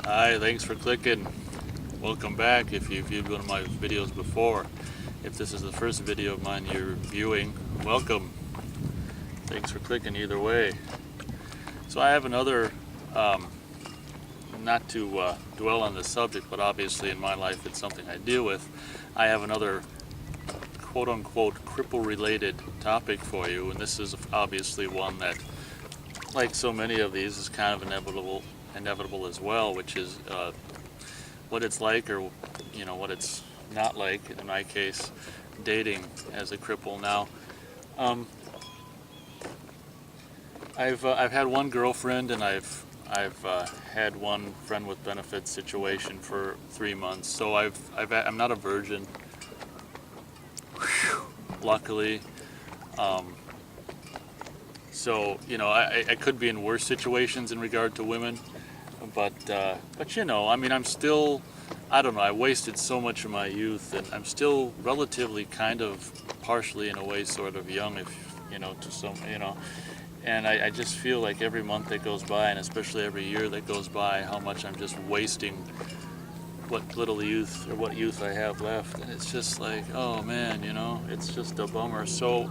Hi, thanks for clicking. Welcome back if you viewed one of my videos before. If this is the first video of mine you're viewing, welcome. Thanks for clicking either way. So I have another, not to dwell on this subject, but obviously in my life it's something I deal with. I have another quote-unquote cripple-related topic for you, and this is obviously one that, like so many of these, is kind of inevitable as well, which is what it's like, or what it's not like. In my case, dating as a cripple. Now, I've had one girlfriend, and I've had one friend with benefits situation for 3 months. So I'm not a virgin, luckily. So I could be in worse situations in regard to women, but I mean, I'm still, I don't know, I wasted so much of my youth, and I'm still relatively kind of partially in a way sort of young, if to some, and I just feel like every month that goes by, and especially every year that goes by, how much I'm just wasting what little youth, or what youth I have left. And it's just like, oh man, it's just a bummer. So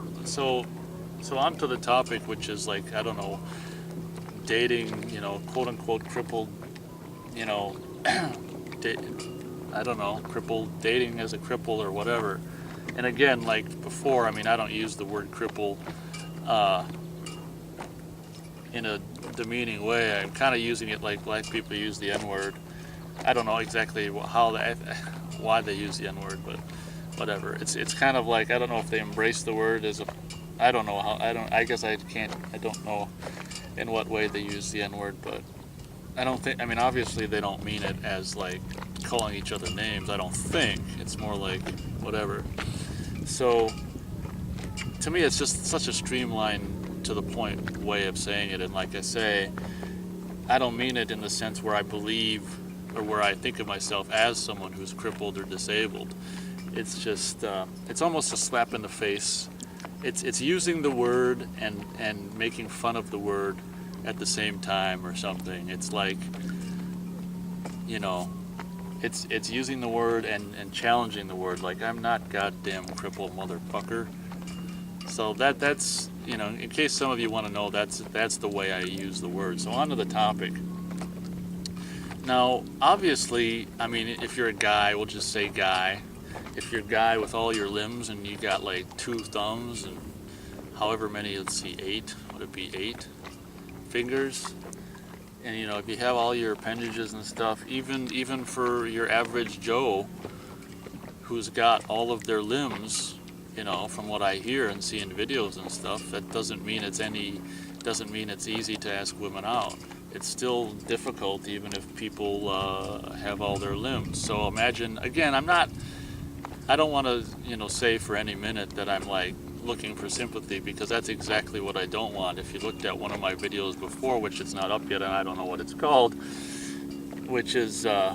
on to the topic, which is like, I don't know, dating, quote unquote crippled, I don't know, crippled, dating as a cripple or whatever. And again, like before, I mean, I don't use the word cripple in a demeaning way. I'm kind of using it like black people use the N-word. I don't know exactly why they use the N-word, but whatever. It's kind of like, I don't know if they embrace the word as a, I don't know how, I guess I don't know in what way they use the N-word, but I don't think, I mean, obviously they don't mean it as like calling each other names, I don't think. It's more like whatever. So to me, it's just such a streamlined, to the point way of saying it. And like I say, I don't mean it in the sense where I believe, or where I think of myself as someone who's crippled or disabled. It's just, it's almost a slap in the face. It's using the word and making fun of the word at the same time or something. It's like, it's using the word and challenging the word, like, I'm not goddamn crippled, motherfucker. So that's, in case some of you want to know, that's the way I use the word. So on to the topic. Now, obviously, I mean, if you're a guy, we'll just say guy. If you're a guy with all your limbs and you got like 2 thumbs and however many, let's see, 8, would it be 8 fingers? And if you have all your appendages and stuff, even for your average Joe who's got all of their limbs, from what I hear and see in videos and stuff, that doesn't mean it's easy to ask women out. It's still difficult even if people have all their limbs. So imagine, again, I don't want to, say for any minute that I'm like looking for sympathy, because that's exactly what I don't want. If you looked at one of my videos before, which it's not up yet, and I don't know what it's called, which is, I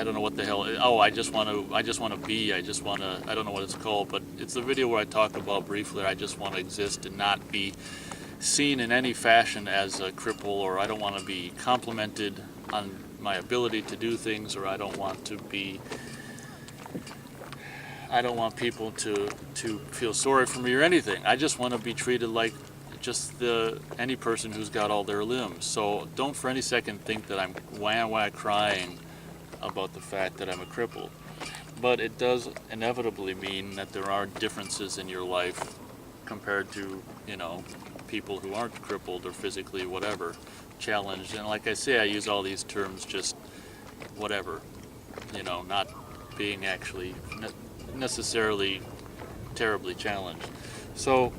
don't know what the hell, I just want to I don't know what it's called, but it's the video where I talk about briefly, I just want to exist and not be seen in any fashion as a cripple, or I don't want to be complimented on my ability to do things, or I don't want people to feel sorry for me or anything. I just want to be treated like just any person who's got all their limbs. So don't for any second think that I'm wah crying about the fact that I'm a cripple. But it does inevitably mean that there are differences in your life compared to, people who aren't crippled or physically whatever, challenged. And like I say, I use all these terms just whatever, not being actually necessarily terribly challenged. So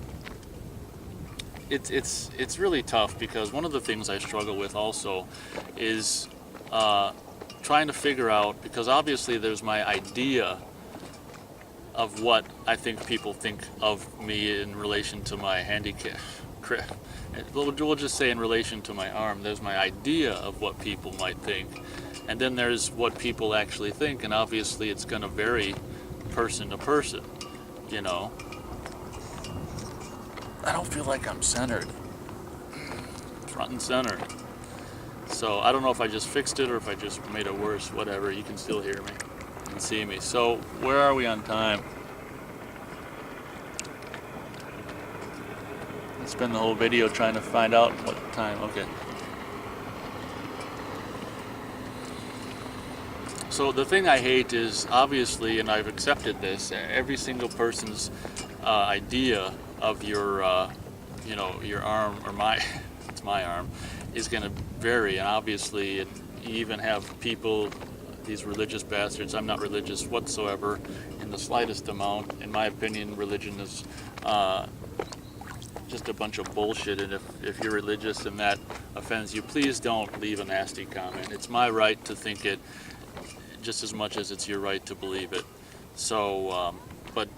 it's really tough, because one of the things I struggle with also is trying to figure out, because obviously there's my idea of what I think people think of me in relation to my handicap. We'll just say in relation to my arm, there's my idea of what people might think, and then there's what people actually think, and obviously it's going to vary person to person, I don't feel like I'm centered, front and center. So I don't know if I just fixed it or if I just made it worse. Whatever, you can still hear me and see me. So where are we on time? I spend the whole video trying to find out what time. Okay. So the thing I hate is, obviously, and I've accepted this, every single person's idea of your, your arm, or it's my arm, is going to vary. And obviously, you even have people, these religious bastards. I'm not religious whatsoever in the slightest amount. In my opinion, religion is just a bunch of bullshit, and if you're religious and that offends you, please don't leave a nasty comment. It's my right to think it just as much as it's your right to believe it. So, but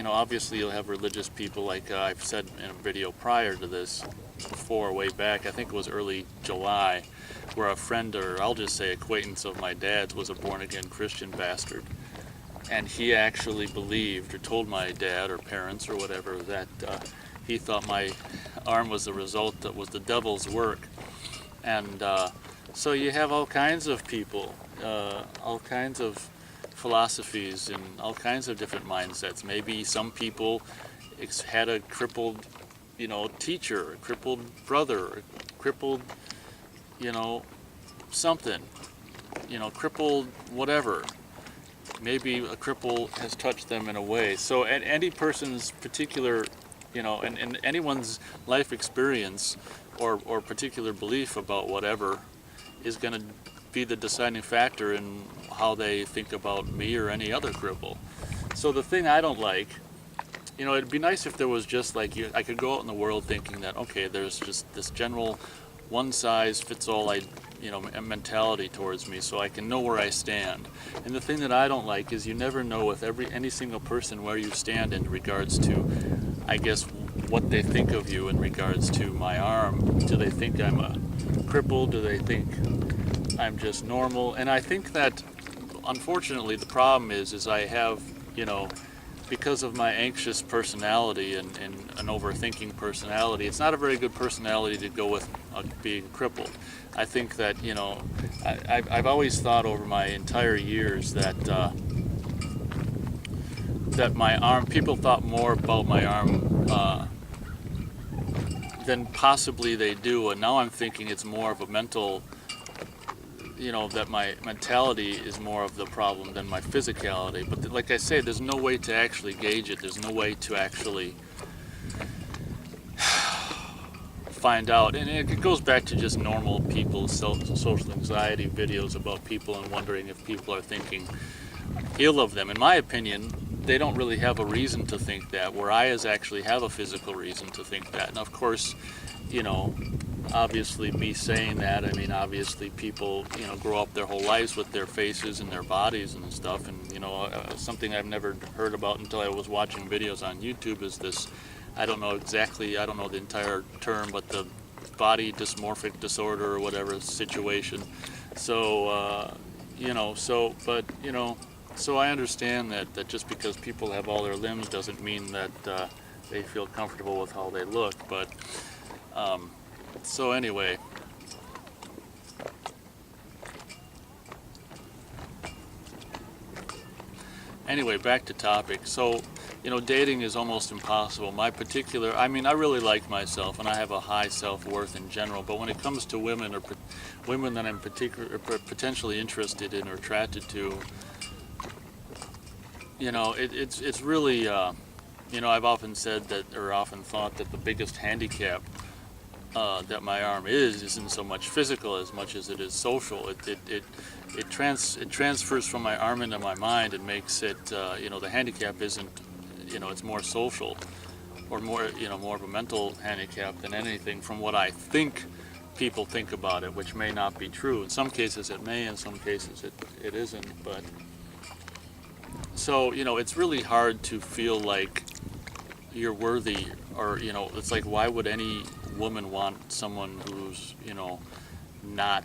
obviously you'll have religious people, like I've said in a video prior to this, before, way back, I think it was early July, where a friend, or I'll just say acquaintance of my dad's, was a born-again Christian bastard. And he actually believed, or told my dad or parents or whatever, that he thought my arm was the result, that was the devil's work. And so you have all kinds of people, all kinds of philosophies, and all kinds of different mindsets. Maybe some people had a crippled, teacher, a crippled brother, a crippled, something, crippled whatever. Maybe a cripple has touched them in a way. So at any person's particular, and anyone's life experience or particular belief about whatever is going to be the deciding factor in how they think about me or any other cripple. So the thing I don't like, it'd be nice if there was just like I could go out in the world thinking that, okay, there's just this general one-size-fits-all mentality towards me, so I can know where I stand. And the thing that I don't like is you never know with any single person where you stand in regards to, I guess, what they think of you in regards to my arm. Do they think I'm a cripple? Do they think I'm just normal? And I think that, unfortunately, the problem is I have, because of my anxious personality and an overthinking personality, it's not a very good personality to go with being crippled. I think that, I've always thought over my entire years that that my arm, people thought more about my arm than possibly they do, and now I'm thinking it's more of a mental, that my mentality is more of the problem than my physicality. But like I say, there's no way to actually gauge it. There's no way to actually find out. And it goes back to just normal people's social anxiety videos about people and wondering if people are thinking ill of them. In my opinion, they don't really have a reason to think that, where I actually have a physical reason to think that. And of course, obviously me saying that, obviously people, grow up their whole lives with their faces and their bodies and stuff. And, something I've never heard about until I was watching videos on YouTube is this, I don't know the entire term, but the body dysmorphic disorder or whatever situation. So, so I understand that just because people have all their limbs doesn't mean that they feel comfortable with how they look. But, so anyway, back to topic. So, dating is almost impossible. My particular, I really like myself, and I have a high self-worth in general, but when it comes to women, or women that I'm potentially interested in or attracted to, it's really, I've often said that, or often thought that the biggest handicap that my arm isn't so much physical as much as it is social. It transfers from my arm into my mind and makes it, the handicap isn't, it's more social, or more, more of a mental handicap than anything, from what I think people think about it, which may not be true. In some cases it may, in some cases it isn't. But so, it's really hard to feel like you're worthy, or, it's like, why would any woman want someone who's, not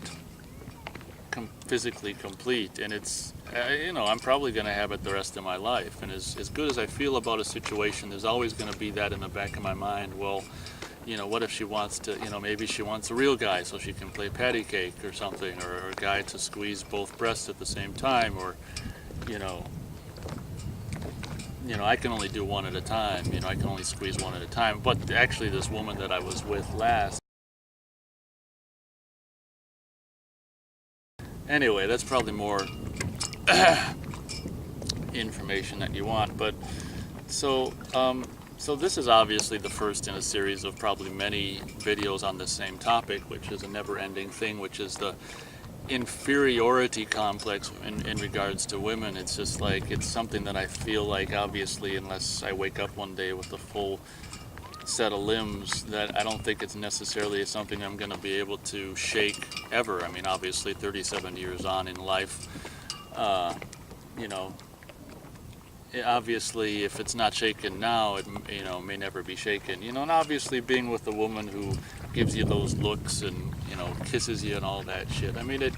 physically complete? And it's, I'm probably going to have it the rest of my life. And as good as I feel about a situation, there's always going to be that in the back of my mind. Well, what if she wants to, maybe she wants a real guy so she can play patty cake or something, or a guy to squeeze both breasts at the same time, or, you know, I can only do one at a time, I can only squeeze one at a time. But actually this woman that I was with last, anyway, that's probably more information that you want. But so this is obviously the first in a series of probably many videos on the same topic, which is a never-ending thing, which is the inferiority complex in regards to women. It's just like, it's something that I feel like, obviously, unless I wake up one day with a full set of limbs, that I don't think it's necessarily something I'm going to be able to shake ever. I mean, obviously 37 years on in life, obviously if it's not shaken now, it may never be shaken, and obviously being with a woman who gives you those looks and kisses you and all that shit, I mean,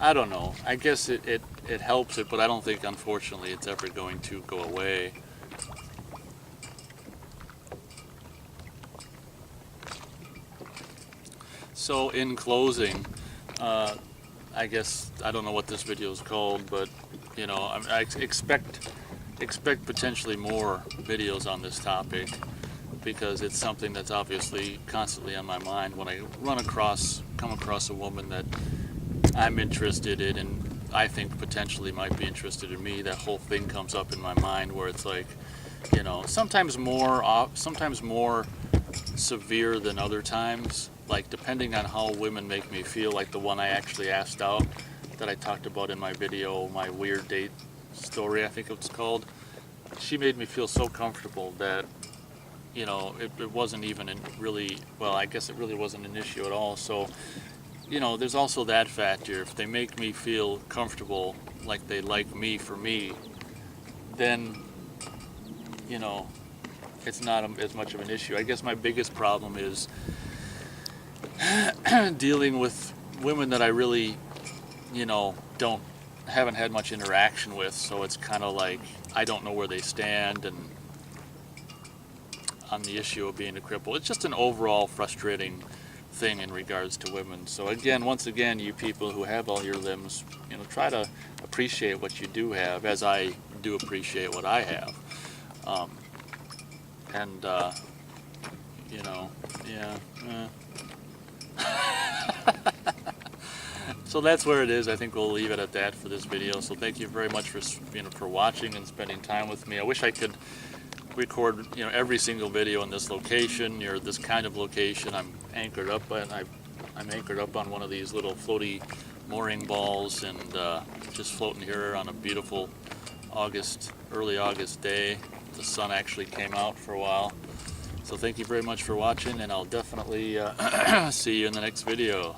I don't know, I guess it helps it, but I don't think, unfortunately, it's ever going to go away. So in closing, I guess, I don't know what this video is called, but I expect potentially more videos on this topic, because it's something that's obviously constantly on my mind when I come across a woman that I'm interested in and I think potentially might be interested in me. That whole thing comes up in my mind where it's like, sometimes more severe than other times, like depending on how women make me feel. Like the one I actually asked out that I talked about in my video, my weird date story, I think it's called. She made me feel so comfortable that it wasn't even really, well, I guess it really wasn't an issue at all. So there's also that factor. If they make me feel comfortable, like they like me for me, then it's not as much of an issue. I guess my biggest problem is dealing with women that I really haven't had much interaction with, so it's kind of like I don't know where they stand and on the issue of being a cripple. It's just an overall frustrating thing in regards to women. So again, once again, you people who have all your limbs, try to appreciate what you do have, as I do appreciate what I have. So that's where it is. I think we'll leave it at that for this video. So thank you very much for watching and spending time with me. I wish I could record every single video in this location, or this kind of location. I'm anchored up, and I'm anchored up on one of these little floaty mooring balls, and just floating here on a beautiful early August day. The sun actually came out for a while. So thank you very much for watching, and I'll definitely see you in the next video.